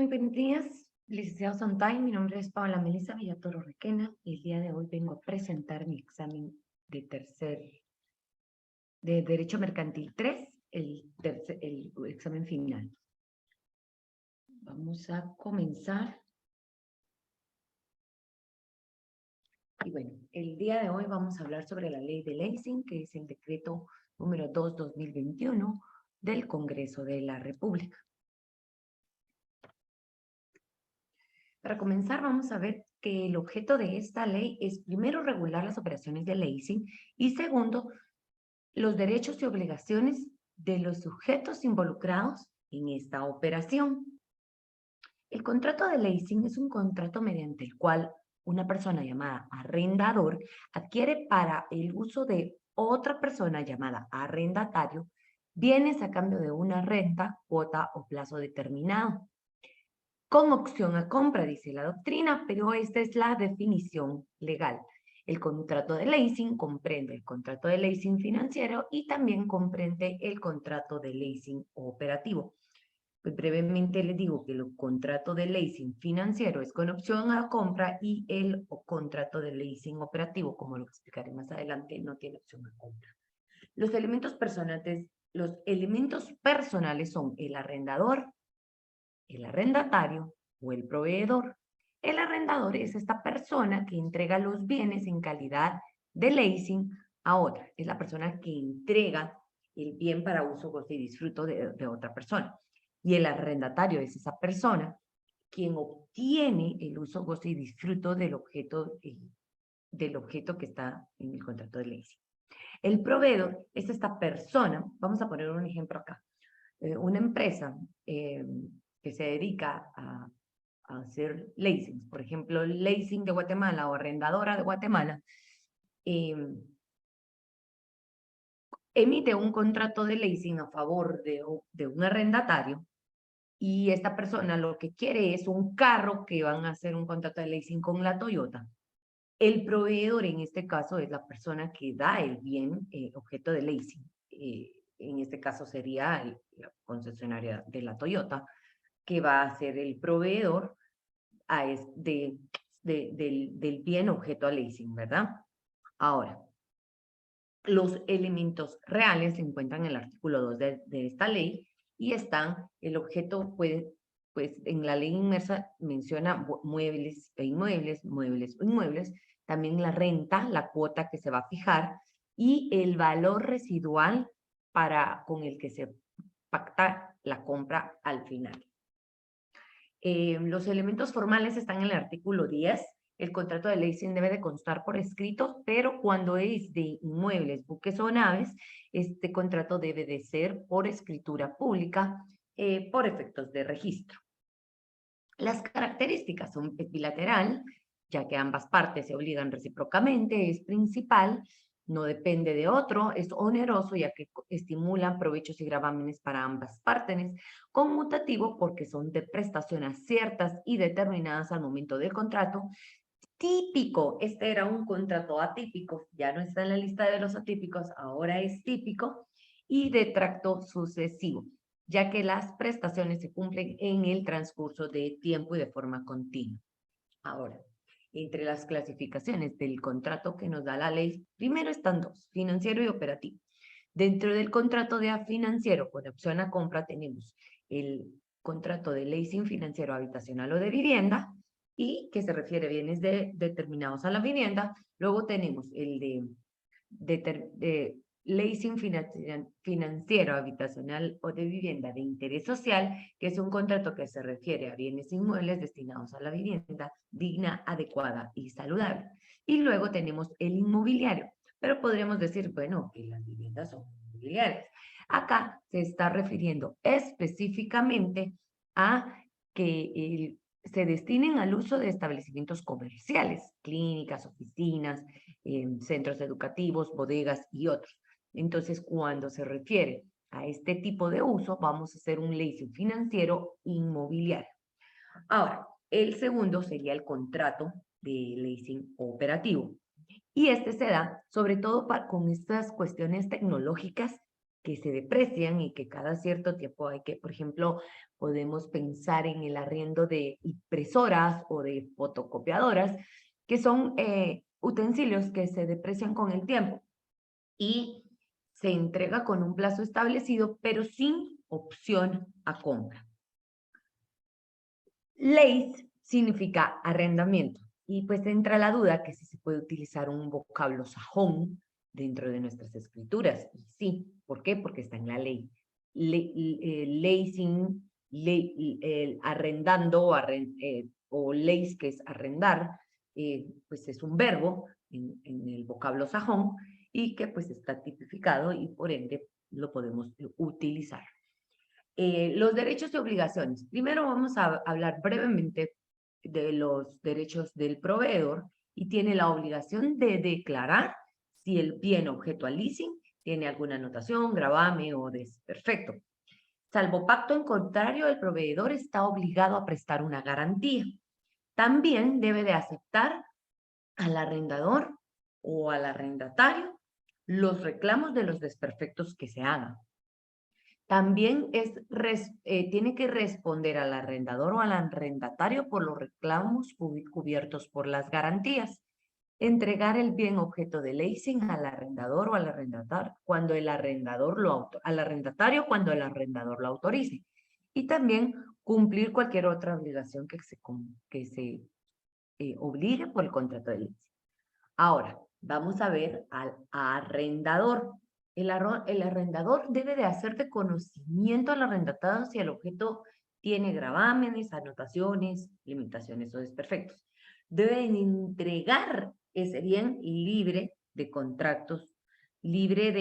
Muy buenos días, licenciado Sontay. Mi nombre es Paola Melissa Villatoro Requena y el día de hoy vengo a presentar mi examen de Derecho Mercantil 3, el examen final. Vamos a comenzar. Y bueno, el día de hoy vamos a hablar sobre la ley de leasing, que es el decreto número 2/2021 del Congreso de la República. Para comenzar, vamos a ver que el objeto de esta ley es primero regular las operaciones de leasing y segundo, los derechos y obligaciones de los sujetos involucrados en esta operación. El contrato de leasing es un contrato mediante el cual una persona llamada arrendador adquiere para el uso de otra persona llamada arrendatario bienes a cambio de una renta, cuota o plazo determinado. Con opción a compra, dice la doctrina, pero esta es la definición legal. El contrato de leasing comprende el contrato de leasing financiero y también comprende el contrato de leasing operativo. Pues brevemente les digo que el contrato de leasing financiero es con opción a compra y el contrato de leasing operativo, como lo explicaré más adelante, no tiene opción a compra. Los elementos personales son el arrendador, el arrendatario o el proveedor. El arrendador es esta persona que entrega los bienes en calidad de leasing a otra. Es la persona que entrega el bien para uso, goce y disfruto de otra persona. Y el arrendatario es esa persona quien obtiene el uso, goce y disfruto del objeto que está en el contrato de leasing. El proveedor es esta persona, vamos a poner un ejemplo acá, una empresa que se dedica a hacer leasing, por ejemplo, leasing de Guatemala o arrendadora de Guatemala, emite un contrato de leasing a favor de un arrendatario y esta persona lo que quiere es un carro que van a hacer un contrato de leasing con la Toyota. El proveedor en este caso es la persona que da el bien objeto de leasing. En este caso sería la concesionaria de la Toyota, que va a ser el proveedor del bien objeto a leasing, ¿verdad? Ahora, los elementos reales se encuentran en el artículo 2 de esta ley y están, el objeto puede, pues en la ley inmersa menciona muebles e inmuebles, muebles o inmuebles, también la renta, la cuota que se va a fijar y el valor residual con el que se pacta la compra al final. Los elementos formales están en el artículo 10. El contrato de leasing debe de constar por escrito, pero cuando es de inmuebles, buques o naves, este contrato debe de ser por escritura pública por efectos de registro. Las características son bilateral, ya que ambas partes se obligan recíprocamente, es principal, no depende de otro, es oneroso ya que estimulan provechos y gravámenes para ambas partes, conmutativo porque son de prestaciones ciertas y determinadas al momento del contrato, típico, este era un contrato atípico, ya no está en la lista de los atípicos, ahora es típico, y de tracto sucesivo, ya que las prestaciones se cumplen en el transcurso de tiempo y de forma continua. Ahora, entre las clasificaciones del contrato que nos da la ley, primero están dos, financiero y operativo. Dentro del contrato de financiero con opción a compra tenemos el contrato de leasing financiero habitacional o de vivienda y que se refiere a bienes determinados a la vivienda. Luego tenemos el de leasing financiero habitacional o de vivienda de interés social, que es un contrato que se refiere a bienes inmuebles destinados a la vivienda digna, adecuada y saludable. Y luego tenemos el inmobiliario, pero podríamos decir, bueno, que las viviendas son inmobiliarias. Acá se está refiriendo específicamente a que se destinen al uso de establecimientos comerciales, clínicas, oficinas, centros educativos, bodegas y otros. Entonces, cuando se refiere a este tipo de uso, vamos a hacer un leasing financiero inmobiliario. Ahora, el segundo sería el contrato de leasing operativo. Y este se da sobre todo con estas cuestiones tecnológicas que se deprecian y que cada cierto tiempo hay que, por ejemplo, podemos pensar en el arriendo de impresoras o de fotocopiadoras, que son utensilios que se deprecian con el tiempo y se entrega con un plazo establecido, pero sin opción a compra. Lease significa arrendamiento. Y pues entra la duda que si se puede utilizar un vocablo sajón dentro de nuestras escrituras. Y sí, ¿por qué? Porque está en la ley. Leasing, arrendando o lease, que es arrendar, pues es un verbo en el vocablo sajón y que pues está tipificado y por ende lo podemos utilizar. Los derechos y obligaciones. Primero vamos a hablar brevemente de los derechos del proveedor y tiene la obligación de declarar si el bien objeto al leasing tiene alguna anotación, gravamen o desperfecto. Salvo pacto en contrario, el proveedor está obligado a prestar una garantía. También debe de aceptar al arrendador o al arrendatario los reclamos de los desperfectos que se hagan. También tiene que responder al arrendador o al arrendatario por los reclamos cubiertos por las garantías. Entregar el bien objeto de leasing al arrendador o al arrendatario cuando el arrendatario cuando el arrendador lo autorice. Y también cumplir cualquier otra obligación que se obligue por el contrato de leasing. Ahora, vamos a ver al arrendador. El arrendador debe de hacer de conocimiento al arrendatario si el objeto tiene gravámenes, anotaciones, limitaciones o desperfectos. Deben entregar ese bien libre de contratos, libre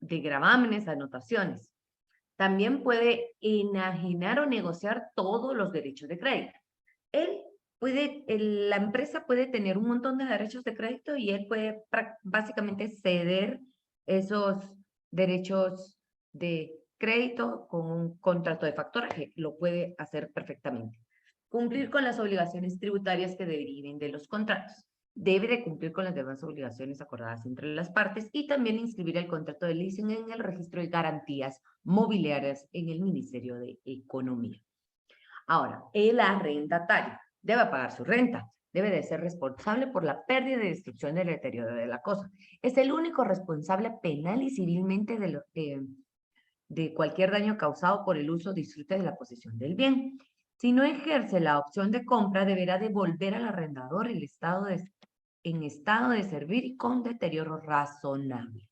de gravámenes, anotaciones. También puede enajenar o negociar todos los derechos de crédito. La empresa puede tener un montón de derechos de crédito y él puede básicamente ceder esos derechos de crédito con un contrato de factoraje. Lo puede hacer perfectamente. Cumplir con las obligaciones tributarias que deriven de los contratos. Debe de cumplir con las demás obligaciones acordadas entre las partes y también inscribir el contrato de leasing en el registro de garantías mobiliarias en el Ministerio de Economía. Ahora, el arrendatario debe pagar su renta, debe de ser responsable por la pérdida y destrucción del deterioro de la cosa. Es el único responsable penal y civilmente de cualquier daño causado por el uso o disfrute de la posesión del bien. Si no ejerce la opción de compra, deberá devolver al arrendador en estado de servir y con deterioro razonable.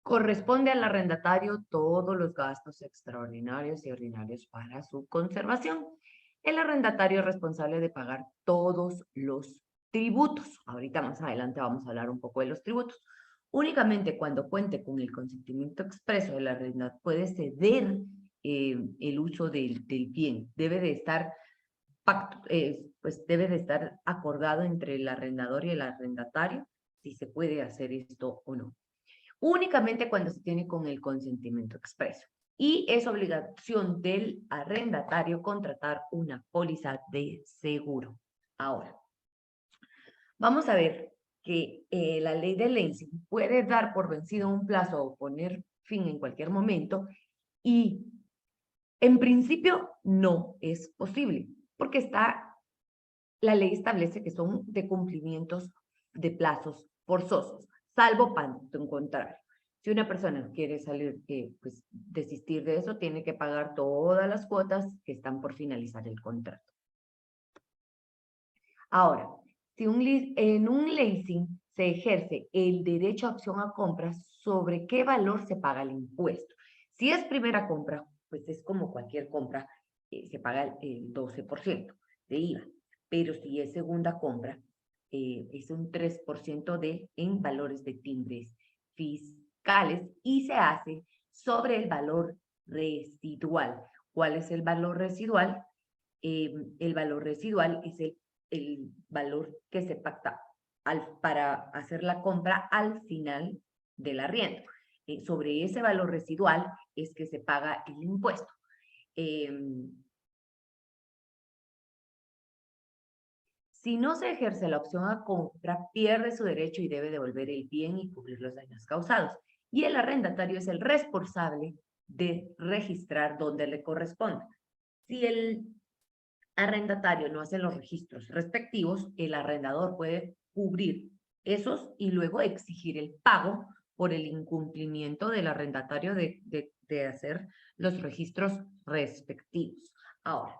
Corresponde al arrendatario todos los gastos extraordinarios y ordinarios para su conservación. El arrendatario es responsable de pagar todos los tributos. Ahorita más adelante vamos a hablar un poco de los tributos. Únicamente cuando cuente con el consentimiento expreso del arrendatario puede ceder el uso del bien. Debe de estar acordado entre el arrendador y el arrendatario si se puede hacer esto o no. Únicamente cuando se tiene con el consentimiento expreso. Y es obligación del arrendatario contratar una póliza de seguro. Ahora, vamos a ver que la ley de leasing puede dar por vencido un plazo o poner fin en cualquier momento y en principio no es posible porque la ley establece que son de cumplimientos de plazos forzosos, salvo pacto en contrario. Si una persona quiere pues desistir de eso, tiene que pagar todas las cuotas que están por finalizar el contrato. Ahora, si en un leasing se ejerce el derecho a opción a compra, ¿sobre qué valor se paga el impuesto? Si es primera compra, pues es como cualquier compra, se paga el 12% de IVA. Pero si es segunda compra, es un 3% en valores de timbres fiscales y se hace sobre el valor residual. ¿Cuál es el valor residual? El valor residual es el valor que se pacta para hacer la compra al final del arriendo. Sobre ese valor residual es que se paga el impuesto. Si no se ejerce la opción a compra, pierde su derecho y debe devolver el bien y cubrir los daños causados. Y el arrendatario es el responsable de registrar donde le corresponde. Si el arrendatario no hace los registros respectivos, el arrendador puede cubrir esos y luego exigir el pago por el incumplimiento del arrendatario de hacer los registros respectivos. Ahora,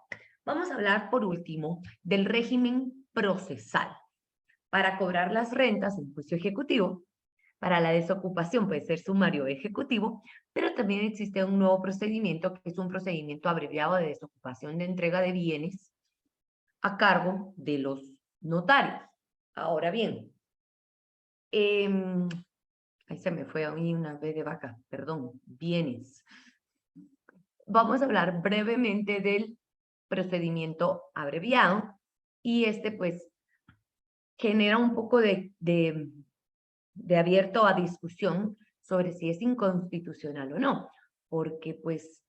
vamos a hablar por último del régimen procesal. Para cobrar las rentas en juicio ejecutivo, para la desocupación puede ser sumario o ejecutivo, pero también existe un nuevo procedimiento que es un procedimiento abreviado de desocupación de entrega de bienes a cargo de los notarios. Ahora bien, ahí se me fue a mí una vez de vaca, perdón, bienes. Vamos a hablar brevemente del procedimiento abreviado y pues genera un poco de abierto a discusión sobre si es inconstitucional o no, porque pues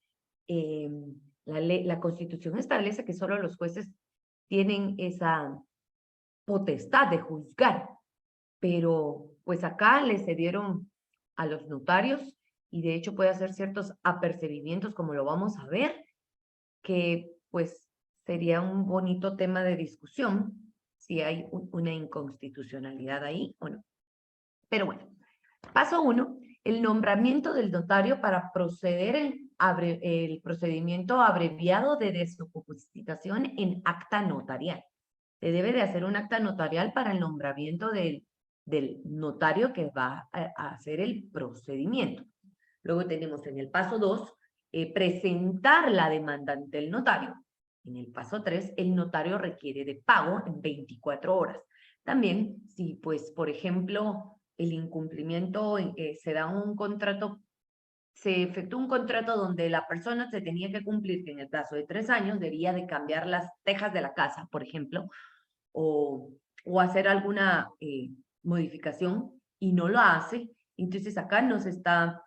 la Constitución establece que solo los jueces tienen esa potestad de juzgar, pero pues acá le cedieron a los notarios y de hecho puede hacer ciertos apercibimientos, como lo vamos a ver, que pues sería un bonito tema de discusión si hay una inconstitucionalidad ahí o no. Pero bueno, paso 1, el nombramiento del notario para proceder el procedimiento abreviado de desocupación en acta notarial. Se debe de hacer un acta notarial para el nombramiento del notario que va a hacer el procedimiento. Luego tenemos en el paso 2, presentar la demanda ante el notario. En el paso 3, el notario requiere de pago en 24 horas. También, si pues, por ejemplo, el incumplimiento, se da un contrato, se efectúa un contrato donde la persona se tenía que cumplir que en el plazo de 3 años debía de cambiar las tejas de la casa, por ejemplo, o hacer alguna modificación y no lo hace, entonces acá no se está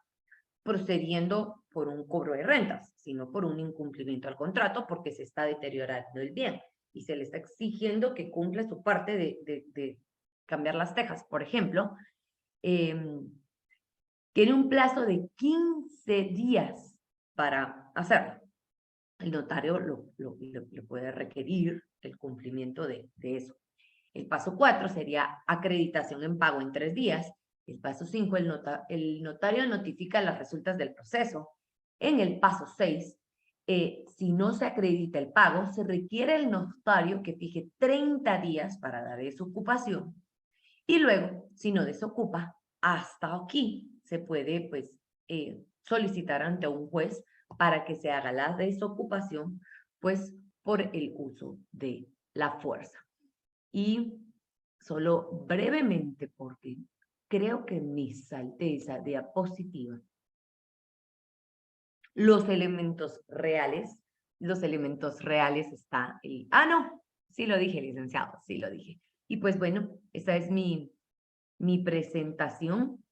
procediendo por un cobro de rentas, sino por un incumplimiento al contrato porque se está deteriorando el bien y se le está exigiendo que cumpla su parte de cambiar las tejas, por ejemplo. Tiene un plazo de 15 días para hacerlo. El notario lo puede requerir el cumplimiento de eso. El paso 4 sería acreditación en pago en 3 días. El paso 5, el notario notifica las resultas del proceso. En el paso 6, si no se acredita el pago, se requiere el notario que fije 30 días para la desocupación. Y luego, si no desocupa, hasta aquí se puede pues solicitar ante un juez para que se haga la desocupación pues por el uso de la fuerza. Y solo brevemente, porque creo que me salté esa diapositiva, los elementos reales está el... Ah, no, sí lo dije, licenciado, sí lo dije. Y pues bueno, esa es mi presentación,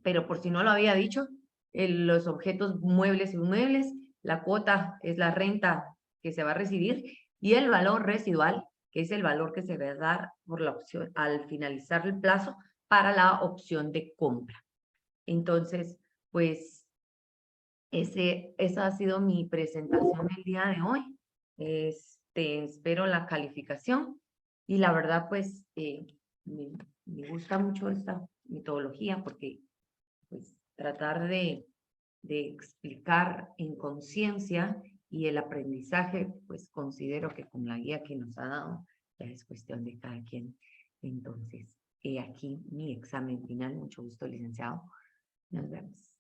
pero por si no lo había dicho, los objetos muebles y inmuebles, la cuota es la renta que se va a recibir y el valor residual, que es el valor que se va a dar por la opción al finalizar el plazo para la opción de compra. Entonces, pues, esa ha sido mi presentación el día de hoy. Espero la calificación y la verdad, pues, me gusta mucho esta metodología porque, pues, tratar de explicar en conciencia y el aprendizaje, pues considero que con la guía que nos ha dado, ya es cuestión de cada quien. Entonces, he aquí mi examen final. Mucho gusto, licenciado. Nos vemos.